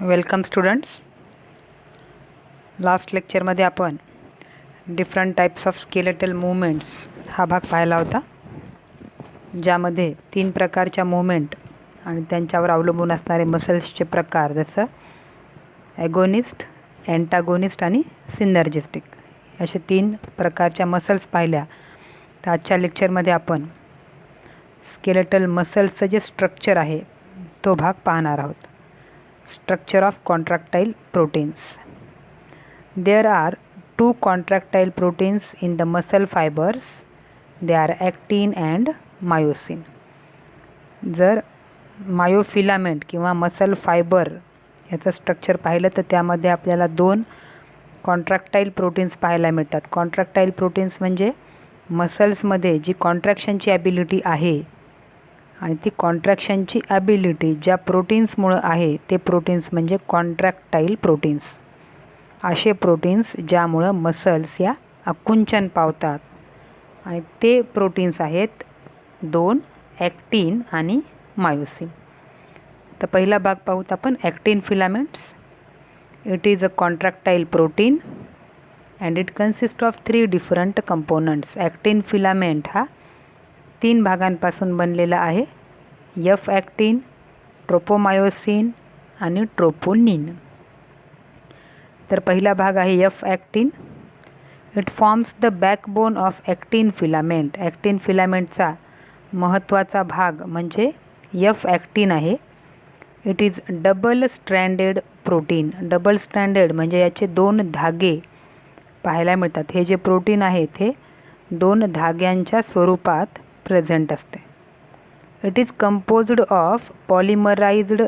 Welcome students. Last लेक्चरमध्ये आपण different types of skeletal movements हा भाग पाहिला होता, ज्यामध्ये 3 प्रकारच्या मूवमेंट आणि त्यांच्यावर अवलंबून असणारे मसल्सचे प्रकार, जसं ॲगोनिस्ट, अँटागोनिस्ट आणि सिनर्जिस्टिक, असे 3 प्रकारच्या मसल्स पाहिल्या. तर आजच्या लेक्चरमध्ये आपण स्केलेटल मसल्सचं जे स्ट्रक्चर आहे तो भाग पाहणार आहोत. Structure of contractile proteins. There are 2 contractile proteins in the muscle fibers. They are actin and myosin. जर मायोफिलामेंट किंवा मसल फायबर याचं स्ट्रक्चर पाहिलं तर त्यामध्ये आपल्याला 2 कॉन्ट्रॅक्टाईल प्रोटीन्स पाहायला मिळतात. कॉन्ट्रॅक्टाईल प्रोटीन्स म्हणजे मसल्समध्ये जी कॉन्ट्रॅक्शनची ॲबिलिटी आहे आणि ती कॉन्ट्रॅक्शनची ॲबिलिटी ज्या प्रोटीन्समुळं आहे ते प्रोटीन्स म्हणजे कॉन्ट्रॅक्टाईल प्रोटीन्स. असे प्रोटीन्स ज्यामुळं मसल्स या आकुंचन पावतात आणि ते प्रोटीन्स आहेत 2, ॲक्टिन आणि मायोसिन. तर पहिला भाग पाहूत आपण, actin filaments. It is a contractile protein and it consist of 3 different components. Actin filament हा 3 भागांपासून बनलेला आहे: एफ ॲक्टिन, ट्रोपोमायोसिन आणि ट्रोपोनिन. तर पहिला भाग आहे F actin. It forms the backbone of actin filament. Actin फिलामेंटचा महत्त्वाचा भाग म्हणजे एफ ॲक्टिन आहे. It is double stranded protein. Double stranded म्हणजे याचे 2 धागे पाहायला मिळतात. हे जे प्रोटीन आहे ते 2 धाग्यांच्या स्वरूपात प्रेझेंट असते. It is composed of polymerized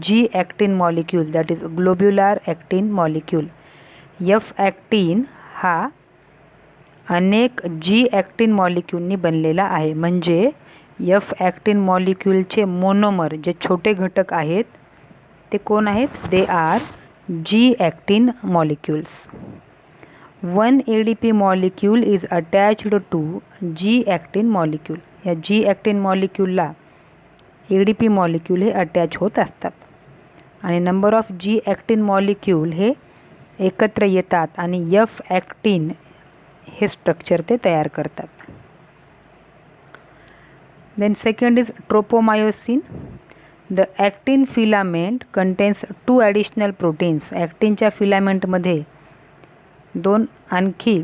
G actin molecule, that is globular actin molecule. F actin हा अनेक जी ॲक्टिन मॉलिक्यूलनी बनलेला आहे. म्हणजे एफ ॲक्टिन मॉलिक्यूलचे मोनोमर जे छोटे घटक आहेत ते कोण आहेत? They are G actin molecules. 1 ADP molecule is attached to G actin molecule. या जी ॲक्टिन मॉलिक्यूलला ADP मॉलिक्यूल हे अटॅच होत असतात आणि number of G actin molecule हे एकत्र येतात आणि एफ ॲक्टिन हे स्ट्रक्चर ते तयार करतात. Then second is tropomyosin. The actin filament contains 2 additional proteins. ॲक्टिनच्या फिलामेंटमध्ये 2 आणखी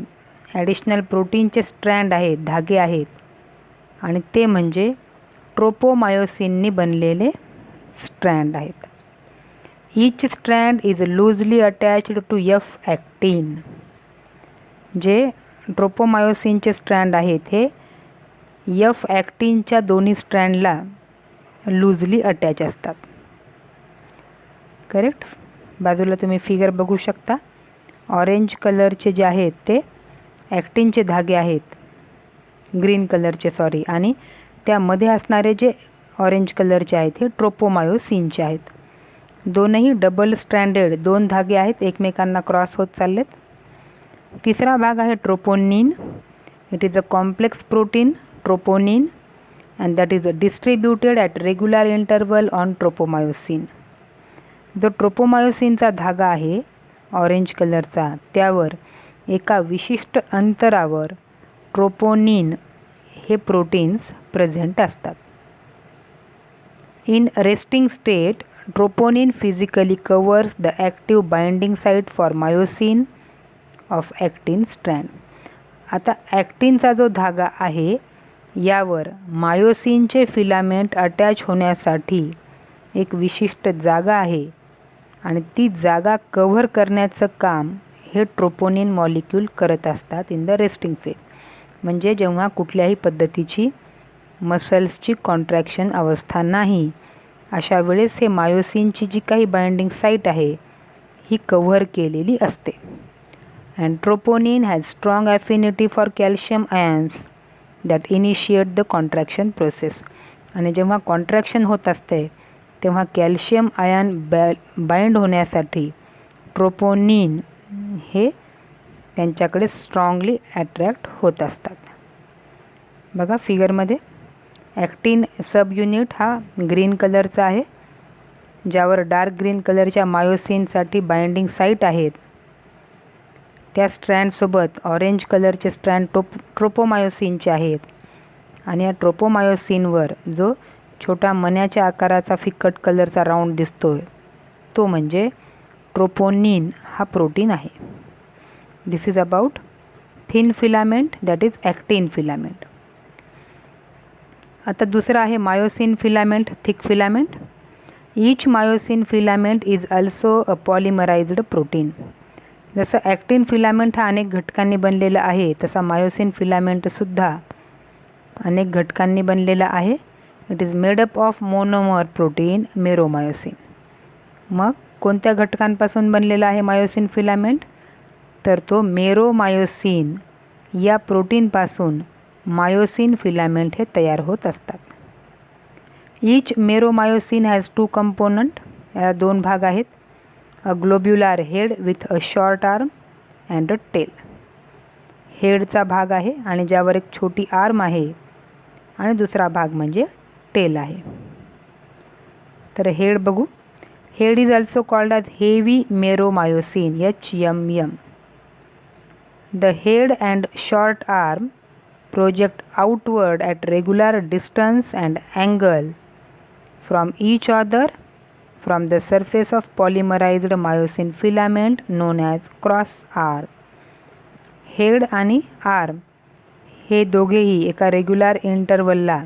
ॲडिशनल प्रोटीनचे स्ट्रँड आहेत, धागे आहेत, आणि ते म्हणजे ट्रोपोमायोसिननी बनलेले स्ट्रँड आहेत. Each strand is loosely attached to F actin. जे ट्रोपोमायोसिनचे स्ट्रँड आहेत हे एफ ॲक्टिनच्या दोन्ही स्ट्रँडला लूजली अटॅच असतात. करेक्ट. बाजूला तुम्ही फिगर बघू शकता. ऑरेंज कलरचे जे आहेत ते ॲक्टिनचे धागे आहेत, ग्रीन कलरचे सॉरी, आणि त्यामध्ये असणारे जे ऑरेंज कलरचे आहेत हे ट्रोपोमायोसिनचे आहेत. दोनही डबल स्ट्रँडेड 2 धागे आहेत, एकमेकांना क्रॉस होत चाललेत. तिसरा भाग आहे troponin. It is a complex protein, troponin, and that is distributed at regular interval on tropomyosin. जो ट्रोपोमायोसिनचा धागा आहे ऑरेंज कलरचा, त्यावर एका विशिष्ट अंतरावर ट्रोपोनिन हे प्रोटीन्स प्रेझेंट असतात. In resting state troponin physically covers the active binding site for myosin of actin strand. आता ॲक्टिनचा जो धागा आहे यावर मायोसिनचे फिलामेंट अटॅच होण्यासाठी एक विशिष्ट जागा आहे आणि ती जागा कव्हर करण्याचं काम हे ट्रोपोनिन मॉलिक्यूल करत असतात इन द रेस्टिंग फेज. म्हणजे जेव्हा कुठल्याही पद्धतीची मसल्सची कॉन्ट्रॅक्शन अवस्था नाही, अशा वेळेस हे मायोसिनची जी काही बाइंडिंग साईट आहे ही कव्हर केलेली असते. And troponin has strong affinity for calcium ions that initiate the contraction process. आणि जेव्हा कॉन्ट्रॅक्शन होत असते तेव्हा कॅल्शियम आयन बाइंड होण्यासाठी ट्रोपोनिन हे त्यांच्याकडे स्ट्रॉंगली अट्रॅक्ट होत असतात. बघा फिगरमध्ये ॲक्टिन सब युनिट हा ग्रीन कलरचा आहे ज्यावर डार्क ग्रीन कलरच्या मायोसिनसाठी बाइंडिंग साईट आहेत, त्या स्ट्रँडसोबत ऑरेंज कलरचे स्ट्रँड ट्रोपोमायोसिनचे आहेत. आणि या ट्रोपोमायोसिनवर जो छोटा मण्याच्या आकाराचा फिकट कलरचा राऊंड दिसतोय, तो म्हणजे ट्रोपोनिन हा प्रोटीन आहे. This is about thin filament, that is actin filament. आता दुसरं आहे myosin filament, thick filament. Each myosin filament is also a polymerized protein. जसं ॲक्टिन फिलामेंट हा अनेक घटकांनी बनलेला आहे, तसा मायोसिन फिलामेंटसुद्धा अनेक घटकांनी बनलेला आहे. It is made up of monomer protein meromyosin. मग कोणत्या घटकांपासून बनलेला आहे मायोसिन फिलामेंट? तर तो मेरोमायोसिन या प्रोटीनपासून मायोसिन फिलामेंट हे तयार होत असतात. Each meromyosin has 2 component. याला 2 भाग आहेत. A globular head with a short arm and a tail. हेडचा भाग आहे आणि ज्यावर एक छोटी आर्म आहे, आणि दुसरा भाग म्हणजे टेल आहे. तर हेड बघू. Head is also called as heavy meromyosin, HMM. The head and short arm project outward at regular distance and angle from each other from the surface of polymerized myosin filament known as cross arm. Head आणि arm हे दोघेही एका regular इंटरवलला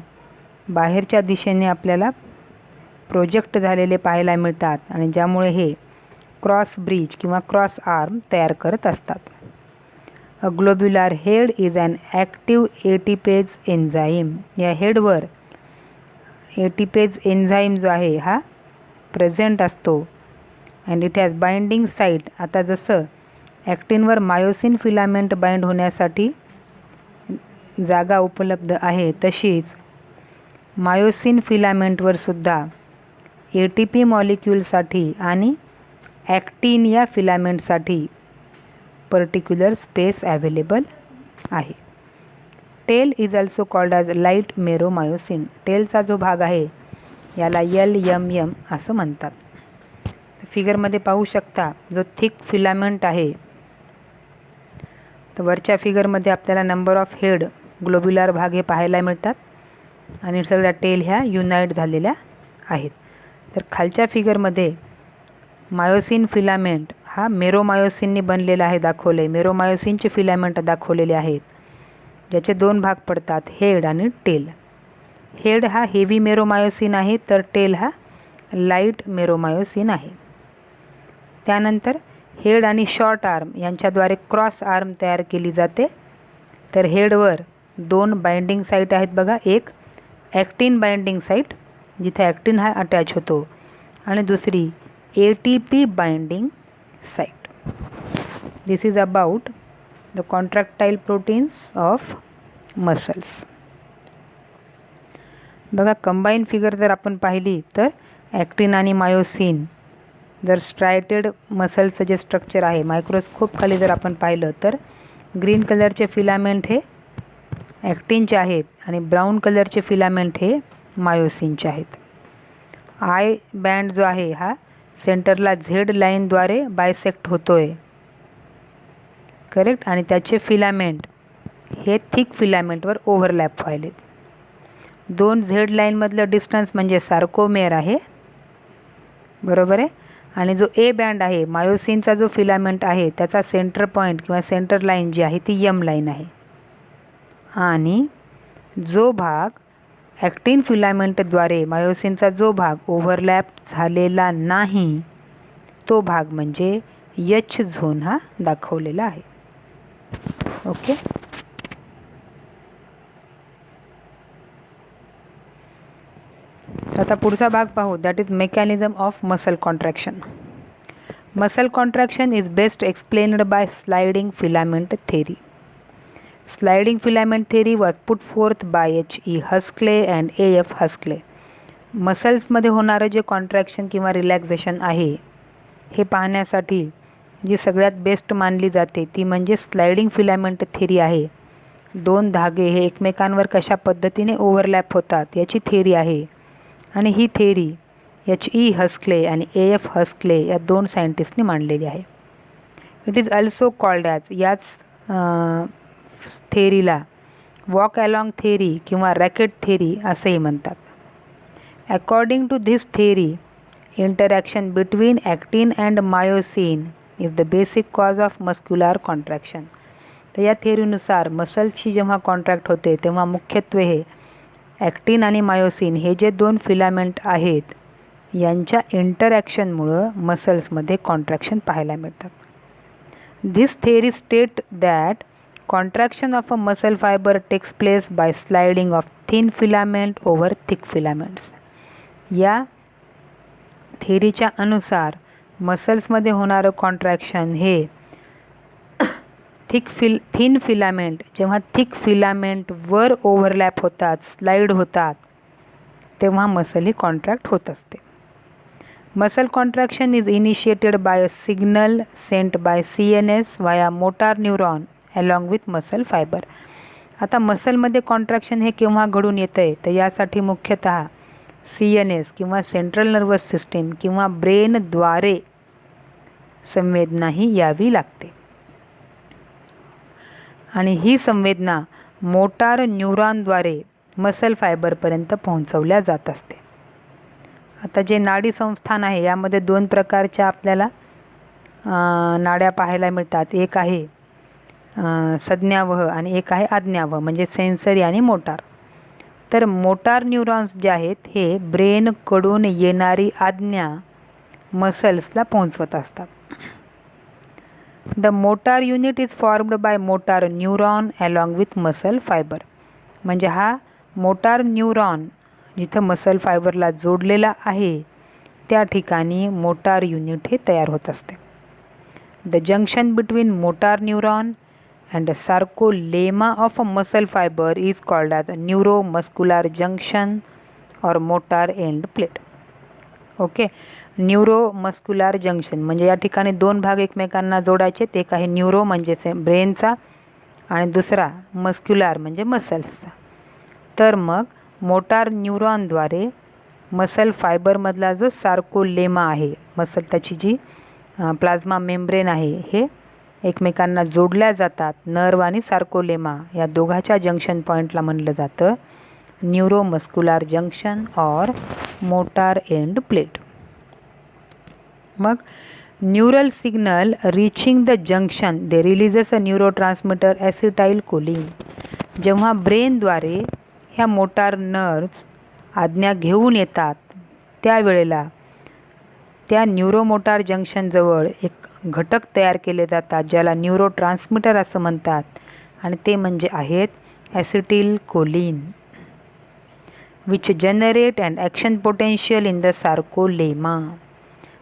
बाहेरच्या दिशेने आपल्याला project झालेले पाहायला मिळतात, आणि ज्यामुळे हे क्रॉस ब्रिज किंवा क्रॉस आर्म तयार करत असतात. A globular head is an active ATPase enzyme. या हेडवर एटीपेज एन्झाईम जो आहे हा प्रेझेंट असतो. And it has binding site. आता जसं ॲक्टिनवर मायोसिन फिलामेंट बाइंड होण्यासाठी जागा उपलब्ध आहे, तशीच मायोसिन फिलामेंटवर सुद्धा ATP मॉलिक्यूलसाठी आणि ॲक्टिन या फिलामेंटसाठी पर्टिक्युलर स्पेस अवेलेबल आहे. Tail is also called as light meromyosin. टेलचा जो भाग आहे याला LMM असं म्हणतात. फिगरमध्ये पाहू शकता जो थिक फिलामेंट आहे, तर वरच्या फिगरमध्ये आपल्याला नंबर ऑफ हेड, ग्लोब्युलर भाग हे पाहायला मिळतात, आणि सगळ्या टेल ह्या युनाईट झालेल्या आहेत. तर खालच्या फिगरमध्ये मायोसिन फिलामेंट हा मेरोमायोसिनने बनलेला आहे दाखवले आहे. मेरोमायोसिनचे फिलामेंट दाखवलेले आहेत, ज्याचे 2 भाग पडतात, हेड आणि टेल. हेड हा हेवी मेरोमायोसिन आहे, तर टेल हा लाईट मेरोमायोसिन आहे. त्यानंतर हेड आणि शॉर्ट आर्म यांच्याद्वारे क्रॉस आर्म तयार केली जाते. तर हेडवर 2 बाइंडिंग साईट आहेत बघा. एक ॲक्टिन बाइंडिंग साईट, जिथे ॲक्टिन हा अटॅच होतो, आणि दुसरी ATP binding site. This is about the contractile proteins of muscles. बघा, कंबाईन फिगर जर आपण पाहिली तर ॲक्टिन आणि मायोसिन जर स्ट्रायटेड मसल्सचं जे स्ट्रक्चर आहे, मायक्रोस्कोप खाली जर आपण पाहिलं तर ग्रीन कलरचे फिलामेंट हे ॲक्टिनचे आहेत आणि ब्राऊन कलरचे फिलामेंट हे मायोसिनचे आहेत. आय बँड जो आहे हा सेंटरला Z लाईनद्वारे बायसेक्ट होतोय, करेक्ट, आणि त्याचे फिलामेंट हे थिक फिलामेंटवर ओव्हरलॅप व्हायलेत. 2 Z लाईनमधलं डिस्टन्स म्हणजे सार्कोमेअर आहे, बरोबर आहे. आणि जो ए बँड आहे मायोसिनचा जो फिलामेंट आहे त्याचा सेंटर पॉईंट किंवा सेंटर लाईन जी आहे ती M लाईन आहे. आणि जो भाग ॲक्टिन फिलामेंटद्वारे मायोसिनचा जो भाग ओव्हरलॅप झालेला नाही, तो भाग म्हणजे H झोन हा दाखवलेला आहे. ओके. आता पुढचा भाग पाहू, that is mechanism of muscle contraction. Muscle contraction is best explained bye sliding filament theory. Sliding filament theory was put forth by H.E. Huxley and A.F. Huxley. मसल्समध्ये होणारं जे कॉन्ट्रॅक्शन किंवा रिलॅक्झेशन आहे हे पाहण्यासाठी जी सगळ्यात बेस्ट मानली जाते ती म्हणजे स्लाइडिंग फिलामेंट थेरी आहे. 2 धागे हे एकमेकांवर कशा पद्धतीने ओव्हरलॅप होतात याची थेरी आहे, आणि ही थेरी H.E. हस्क्ले आणि A.F. हस्क्ले या 2 सायंटिस्टनी मांडलेली आहे. It is also called as, याच थेअरीला वॉक अलॉंग थेअरी किंवा रॅकेट थेअरी असेही म्हणतात. According to this theory, interaction between actin and myosin is the basic cause of muscular contraction. तर या थेअरीनुसार मसल्सची जेव्हा कॉन्ट्रॅक्ट होते तेव्हा मुख्यत्वे हे ॲक्टिन आणि मायोसिन हे जे 2 फिलामेंट आहेत यांच्या इंटरॅक्शनमुळं मसल्समध्ये कॉन्ट्रॅक्शन पाहायला मिळतात. This theory state that contraction of a muscle fiber takes place by sliding of thin filament over thick filaments. या थेअरीच्या अनुसार मसल्समध्ये होणारं कॉन्ट्रॅक्शन हे थिन फिलामेंट जेव्हा थिक फिलामेंट वर ओव्हरलॅप होतात, स्लाइड होतात, तेव्हा मसल ही कॉन्ट्रॅक्ट होत असते. Muscle contraction is initiated by a signal sent by CNS via motor neuron along with muscle fibre. आता मसलमध्ये कॉन्ट्रॅक्शन हे केव्हा घडून येतं आहे तर यासाठी मुख्यतः CNS किंवा सेंट्रल नर्वस सिस्टीम किंवा ब्रेनद्वारे संवेदनाही यावी लागते आणि ही संवेदना मोटार न्यूरॉनद्वारे मसल फायबरपर्यंत पोहोचवल्या जात असते. आता जे नाडी संस्थान आहे यामध्ये 2 प्रकारच्या आपल्याला नाड्या पाहायला मिळतात. एक आहे संज्ञावह आणि एक आहे आज्ञावह, म्हणजे सेन्सरी आणि मोटार. तर मोटार न्यूरॉन्स जे आहेत हे ब्रेनकडून येणारी आज्ञा मसल्सला पोहोचवत असतात. The motor unit is formed by motor neuron along with muscle fibre. म्हणजे हा मोटार न्यूरॉन जिथं मसल फायबरला जोडलेला आहे त्या ठिकाणी मोटार युनिट हे तयार होत असते. The junction between motor neuron and the sarcolemma of a muscle fiber is called as a neuromuscular junction or motor end plate. Okay, neuromuscular junction म्हणजे या ठिकाणी 2 भाग एकमेकांना जोडायचे. एक आहे न्यूरो म्हणजे ब्रेनचा आणि दुसरा मस्क्युलर म्हणजे मसल्सचा. तर मग मोटार न्यूरॉनद्वारे मसल फायबरमधला जो सार्कोलेमा आहे, मसल त्याची जी प्लाझ्मा मेम्ब्रेन आहे, हे एकमेकांना जोडल्या जातात. नर्व आणि सार्कोलेमा या दोघाच्या जंक्शन पॉईंटला म्हणलं जातं न्यूरोमस्क्युलर जंक्शन और मोटार एंड प्लेट. मग neural signal reaching the junction they releases a neurotransmitter acetylcholine. जेव्हा ब्रेनद्वारे ह्या मोटार नर्व्स आज्ञा घेऊन येतात त्यावेळेला त्या न्यूरोमोटार जंक्शनजवळ एक घटक तयार केले जातात ज्याला न्यूरोट्रान्समीटर असं म्हणतात आणि ते म्हणजे आहेत acetylcholine, which generate and action potential in the sarcolemma.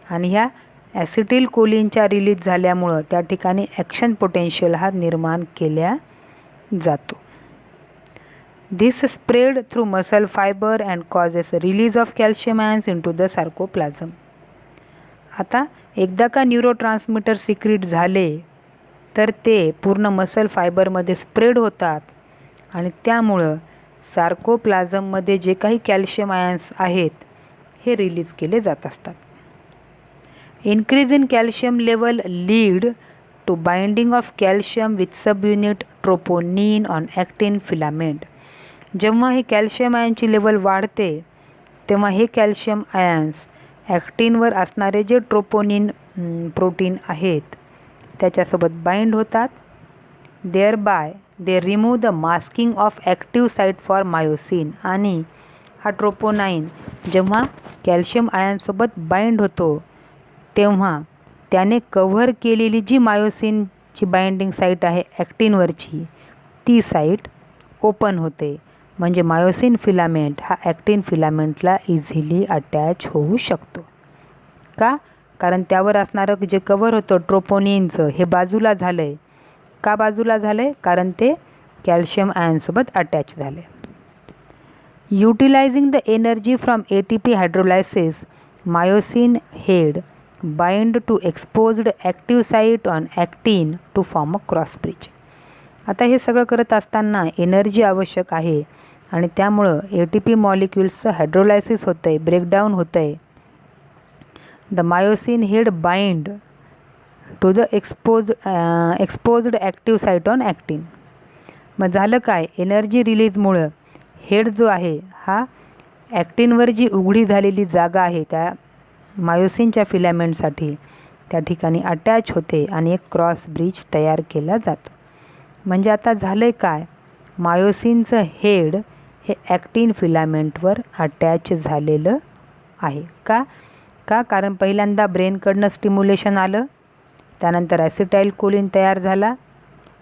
आणि ह्या ॲसिटिल कोलिनच्या रिलीज झाल्यामुळं त्या ठिकाणी ॲक्शन पोटेन्शियल हा निर्माण केल्या जातो. This spread through muscle fibre and causes release of calcium ions into the sarcoplasm. आता एकदा का न्यूरोट्रान्समीटर सिक्रीट झाले तर ते पूर्ण मसल फायबरमध्ये स्प्रेड होतात आणि त्यामुळं सार्कोप्लाझममध्ये जे काही कॅल्शियम आयन्स आहेत हे रिलीज केले जात असतात. Increase in calcium level lead to binding of calcium with subunit troponin on actin filament. जेव्हा ही कॅल्शियम आयनची लेवल वाढते तेव्हा हे कॅल्शियम आयन्स ॲक्टिनवर असणारे जे ट्रोपोनिन प्रोटीन आहेत त्याच्यासोबत बाइंड होतात. Thereby they remove the masking of active site for myosin. आणि हा ट्रोपोनाइन जेव्हा कॅल्शियम आयनसोबत बाइंड होतो तेव्हा त्याने कव्हर केलेली जी मायोसिनची बाइंडिंग साईट आहे ॲक्टिनवरची ती साईट ओपन होते. म्हणजे मायोसिन फिलामेंट हा ॲक्टिन फिलामेंटला इझिली अटॅच होऊ शकतो. का? कारण त्यावर असणारं जे कव्हर होतं ट्रोपोनिनचं हे बाजूला झालं आहे. का बाजूला झालं आहे? कारण ते कॅल्शियम आयनसोबत अटॅच झाले. Utilising the energy from ATP hydrolysis, myosin head bind to exposed active site on actin to form a cross bridge. आता हे सगळं करत असताना एनर्जी आवश्यक आहे आणि त्यामुळं ATP मॉलिक्युल्सचं हायड्रोलायसिस होतं आहे, ब्रेकडाऊन होतं आहे the myosin head bind to the exposed active site on actin. मग झालं काय, एनर्जी रिलीजमुळं हेड जो आहे हा ॲक्टिनवर जी उघडी झालेली जागा आहे त्या मायोसिनच्या फिलामेंटसाठी त्या ठिकाणी अटॅच होते आणि एक क्रॉस ब्रिज तयार केला जातो. म्हणजे आता झालं आहे काय, मायोसिनचं हेड हे ॲक्टिन फिलामेंटवर अटॅच झालेलं आहे. का कारण पहिल्यांदा ब्रेनकडनं स्टिम्युलेशन आलं, त्यानंतर ॲसिटाईल कोलिन तयार झाला.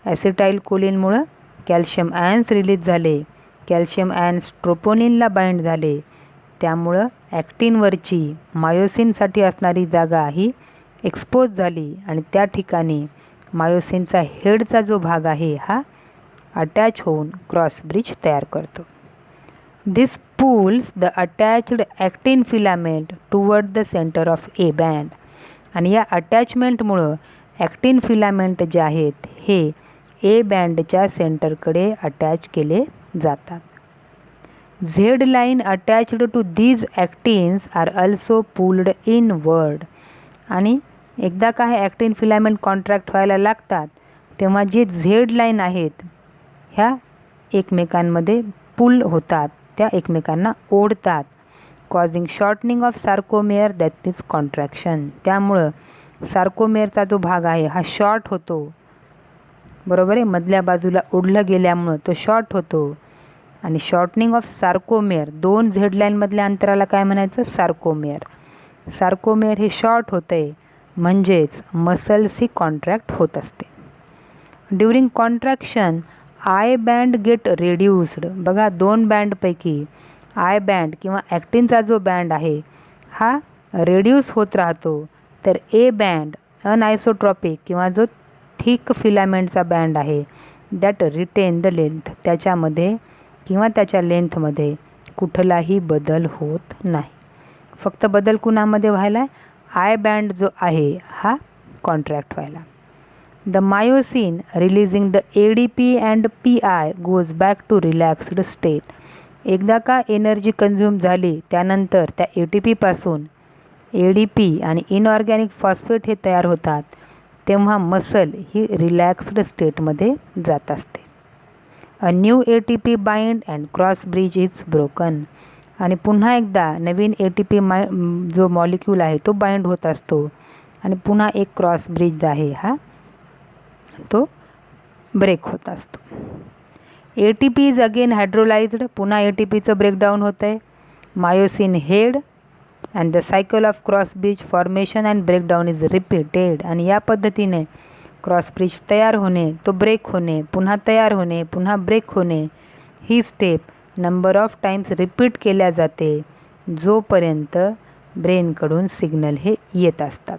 ॲसिटाईल कोलिनमुळं कॅल्शियम आयन्स रिलीज झाले. कॅल्शियम आयन्स ट्रोपोनिनला बाइंड झाले. त्यामुळं ॲक्टिनवरची मायोसिनसाठी असणारी जागा ही एक्सपोज झाली आणि त्या ठिकाणी मायोसिनचा हेडचा जो भाग आहे हा अटॅच होऊन क्रॉस ब्रिज तयार करतो. This pulls the attached actin filament toward the centre of A band. आणि या अटॅचमेंटमुळं ॲक्टिन फिलामेंट जे आहेत हे ए बँडच्या सेंटरकडे अटॅच केले जातात. Z line attached to these actins are also pulled inward. आणि एकदा का हे ॲक्टिन फिलामेंट कॉन्ट्रॅक्ट व्हायला लागतात तेव्हा जे झेड लाईन आहेत ह्या एकमेकांमध्ये पुल होतात, त्या एकमेकांना ओढतात. Causing shortening of sarcomere that is contraction. त्यामुळं सार्कोमेअरचा जो भाग आहे हा शॉर्ट होतो, बरोबर आहे, मधल्या बाजूला ओढलं गेल्यामुळं तो शॉर्ट होतो. आणि शॉर्टनिंग ऑफ सार्कोमेअर, दोन झेड लाईनमधल्या अंतराला काय म्हणायचं, सार्कोमेअर. सार्कोमेअर हे शॉर्ट होतं आहे म्हणजेच मसल्स ही कॉन्ट्रॅक्ट होत असते. During contraction I band get reduced. बघा, दोन बँडपैकी आय बँड किंवा ॲक्टिनचा जो बँड आहे हा रेड्यूस होत राहतो, तर ए बँड अनआयसोट्रॉपिक किंवा जो थिक फिलामेंटचा बँड आहे दॅट रिटेन द लेंथ, त्याच्यामध्ये किंवा त्याच्या लेंथमध्ये कुठलाही बदल होत नाही. फक्त बदल कुणामध्ये व्हायला आहे, आय बँड जो आहे हा कॉन्ट्रॅक्ट व्हायला. The myosin releasing the ADP and PI goes back to relaxed state. एकदा का एनर्जी कंझ्युम झाली त्यानंतर त्या ATP पासून ADP आणि इनऑर्गॅनिक फॉस्फेट हे तयार होतात, तेव्हा मसल ही रिलॅक्स्ड स्टेटमध्ये जात असते. A new ATP bind and cross bridge is broken. आणि पुन्हा एकदा नवीन ATP जो मॉलिक्यूल आहे तो बाइंड होत असतो आणि पुन्हा एक क्रॉस ब्रिज आहे हा तो ब्रेक होत असतो. ATP is again hydrolysed. पुन्हा ATPचं ब्रेकडाऊन होतं आहे. Myosin head and the cycle of cross bridge formation and breakdown is repeated. आणि या पद्धतीने क्रॉस ब्रिज तयार होणे, तो ब्रेक होणे, पुन्हा तयार होणे, पुन्हा ब्रेक होणे, ही step number of times repeat केल्या जाते जोपर्यंत ब्रेनकडून सिग्नल हे येत असतात.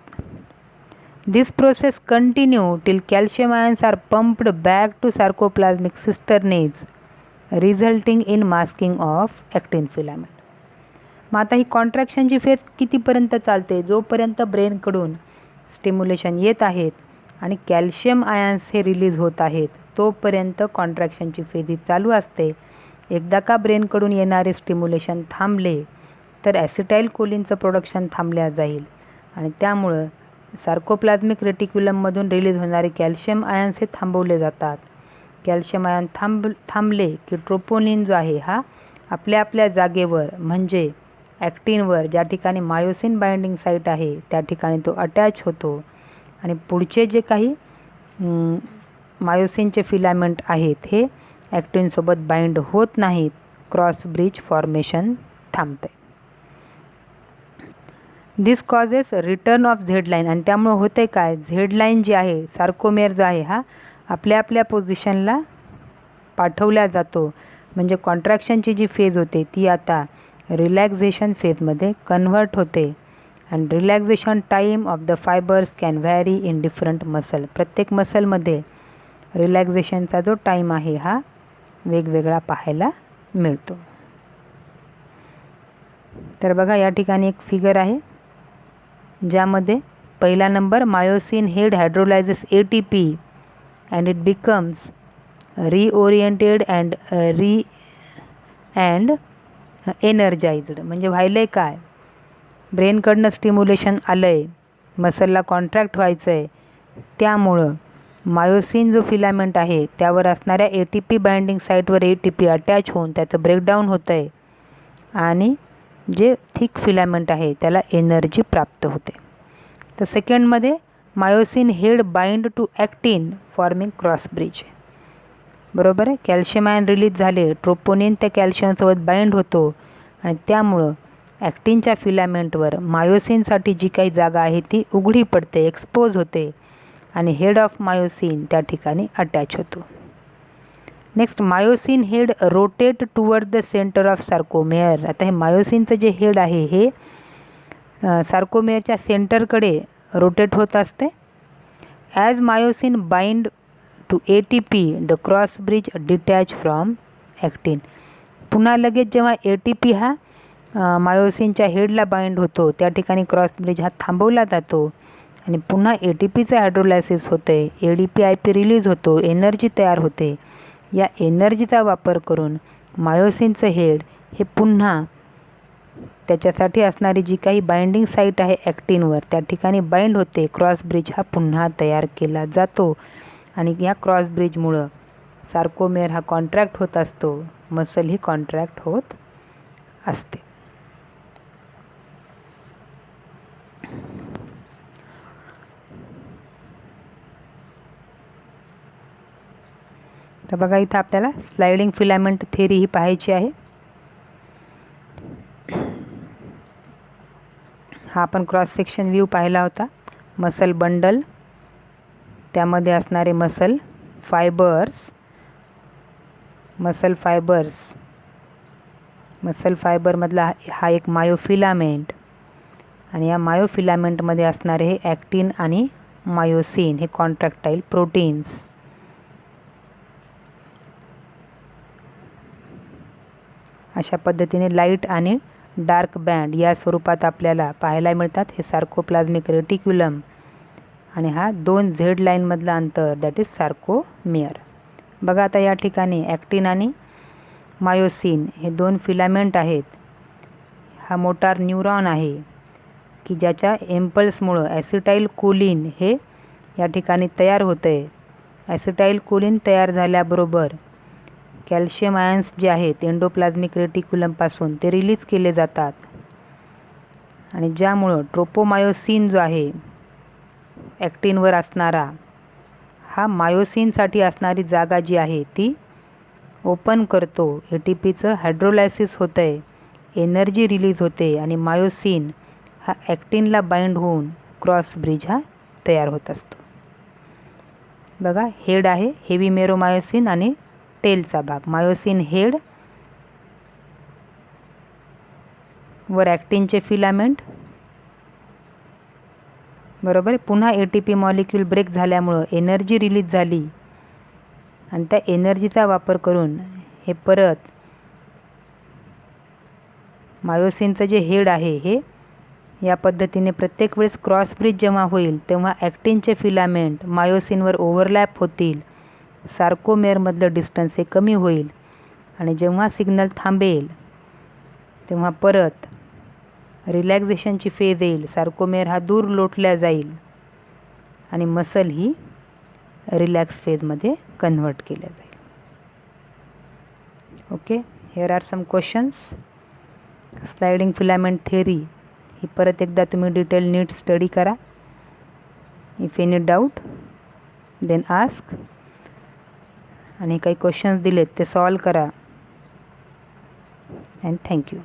This process continue till calcium ions are pumped back to sarcoplasmic cisternae resulting in masking of actin filament. मग आता ही कॉन्ट्रॅक्शनची फेज कितीपर्यंत चालते, जोपर्यंत ब्रेनकडून स्टिम्युलेशन येत आहेत आणि कॅल्शियम आयन्स हे रिलीज होत आहेत तोपर्यंत कॉन्ट्रॅक्शनची फेज ही चालू असते. एकदा का ब्रेनकडून येणारे स्टिम्युलेशन थांबले तर ॲसिटाईल कोलिनचं प्रोडक्शन थांबल्या जाईल आणि त्यामुळं सार्कोप्लाझमिक रेटिक्युलममधून रिलीज होणारे कॅल्शियम आयन्स हे थांबवले जातात. कॅल्शियम आयन थांबले की ट्रोपोनिन जो आहे हा आपल्या आपल्या जागेवर म्हणजे ॲक्टिनवर ज्या ठिकाणी मायोसिन बाइंडिंग साईट आहे त्या ठिकाणी तो अटॅच होतो आणि पुढचे जे काही मायोसिनचे फिलामेंट आहेत हे ॲक्टिनसोबत बाइंड होत नाहीत, क्रॉस ब्रिज फॉर्मेशन थांबते. This causes return of Z line. आणि त्यामुळे होते काय, झेड लाईन जी आहे, सार्कोमेअर जो आहे हा आपल्या आपल्या पोझिशनला पाठवला जातो. म्हणजे कॉन्ट्रॅक्शनची जी फेज होते ती आता रिलॅक्झेशन फेजमध्ये कन्व्हर्ट होते. And relaxation time of the fibres can vary in different muscle. प्रत्येक मसलमध्ये रिलॅक्झेशनचा जो टाईम आहे हा वेगवेगळा पाहायला मिळतो. तर बघा, या ठिकाणी एक फिगर आहे ज्यामध्ये पहिला number, myosin head hydrolyses ATP and it becomes reoriented and energised. म्हणजे व्हायलं काय, ब्रेनकडनं स्टिम्युलेशन आलं आहे, मसलला कॉन्ट्रॅक्ट व्हायचं आहे, त्यामुळं मायोसिन जो फिलामेंट आहे त्यावर असणाऱ्या ATP बाइंडिंग साईटवर ATP अटॅच होऊन त्याचं ब्रेकडाऊन होतं आहे आणि जे थिक फिलामेंट आहे त्याला एनर्जी प्राप्त होते. तर सेकंडमध्ये myosin head bind to actin forming cross bridge. बरोबर आहे. कॅल्शियम आयन रिलीज झाले, ट्रोपोनिन त्या कॅल्शियमसोबत बाइंड होतो आणि त्यामुळं ॲक्टिनच्या फिलामेंटवर मायोसिनसाठी जी काही जागा आहे ती उघडी पडते, एक्सपोज होते आणि हेड ऑफ मायोसिन त्या ठिकाणी अटॅच होतो. Next, myosin head rotate toward the centre of sarcomere. आता हे मायोसिनचं जे हेड आहे हे सार्कोमेअरच्या सेंटरकडे रोटेट होत असते. As myosin bind to ATP the cross bridge detach from actin. पुन्हा लगेच जेव्हा ATP हा मायोसिनच्या हेडला बाइंड होतो त्या ठिकाणी क्रॉस ब्रिज हा थांबवला जातो आणि पुन्हा ATPचं हायड्रोलायसिस होते, ADP-IP रिलीज होतो, एनर्जी तयार होते. या एनर्जीचा वापर करून मायोसिनचं हेड हे पुन्हा त्याच्यासाठी असणारी जी काही बाइंडिंग साईट आहे ॲक्टिनवर त्या ठिकाणी बाइंड होते, क्रॉस ब्रिज हा पुन्हा तयार केला जातो आणि या क्रॉस ब्रिजमुळं सार्कोमेअर हा कॉन्ट्रॅक्ट होत असतो, मसल ही कॉन्ट्रॅक्ट होत असते. तर बघा इथं आपल्याला स्लायडिंग फिलामेंट थेरी ही पाहायची आहे. हा आपण क्रॉस सेक्शन व्ह्यू पाहिला होता. मसल बंडल, त्यामध्ये असणारे मसल फायबरमधला हा एक मायोफिलामेंट आणि या मायोफिलामेंटमध्ये असणारे हे ॲक्टिन आणि मायोसिन हे कॉन्ट्रॅक्टाईल प्रोटीन्स. अशा पद्धतीने लाईट आणि डार्क बँड या स्वरूपात आपल्याला पाहायला मिळतात. हे सार्कोप्लाझ्मिक रेटिक्युलम आणि हा 2 Z लाईनमधला अंतर दॅट इज सार्कोमेअर. बघा आता या ठिकाणी ॲक्टिन आणि मायोसिन हे 2 फिलामेंट आहेत. हा मोटार न्यूरॉन आहे की ज्याच्या इम्पल्समुळं ॲसिटाईल कोलिन हे या ठिकाणी तयार होतं आहे. ॲसिटाईल कोलिन तयार झाल्याबरोबर कॅल्शियम आयन्स जे आहेत एंडोप्लाझ्मिक रेटिक्युलमपासून ते रिलीज केले जातात आणि ज्यामुळं ट्रोपोमायोसिन जो आहे ॲक्टिनवर असणारा हा मायोसिनसाठी असणारी जागा जी आहे ती ओपन करतो. ATPचं हायड्रोलायसिस होतं आहे, एनर्जी रिलीज होते आणि मायोसिन हा ॲक्टिनला बाइंड होऊन क्रॉस ब्रिज हा तयार होत असतो. बघा हेड आहे हेवी मेरोमायोसिन आणि टेलचा भाग. मायोसिन हेड वर ॲक्टिनचे फिलामेंट. बरोबर. पुन्हा ATP मॉलिक्यूल ब्रेक झाल्यामुळं एनर्जी रिलीज झाली आणि त्या एनर्जीचा वापर करून हे परत मायोसिनचं जे हेड आहे हे या पद्धतीने प्रत्येक वेळेस क्रॉस ब्रिज जेव्हा होईल तेव्हा ॲक्टिनचे फिलामेंट मायोसिनवर ओव्हरलॅप होतील, सार्कोमेअरमधलं डिस्टन्स हे कमी होईल आणि जेव्हा सिग्नल थांबेल तेव्हा परत रिलॅक्झेशनची फेज येईल, सार्कोमेअर हा दूर लोटल्या जाईल आणि मसल ही रिलॅक्स फेजमध्ये कन्व्हर्ट केल्या जाईल. Okay, here are some questions. Sliding filament theory ही परत एकदा तुम्ही डिटेल नीट स्टडी करा. If any doubt then ask. आणि काही क्वेश्चन्स दिलेत ते सॉल्व करा. And thank you.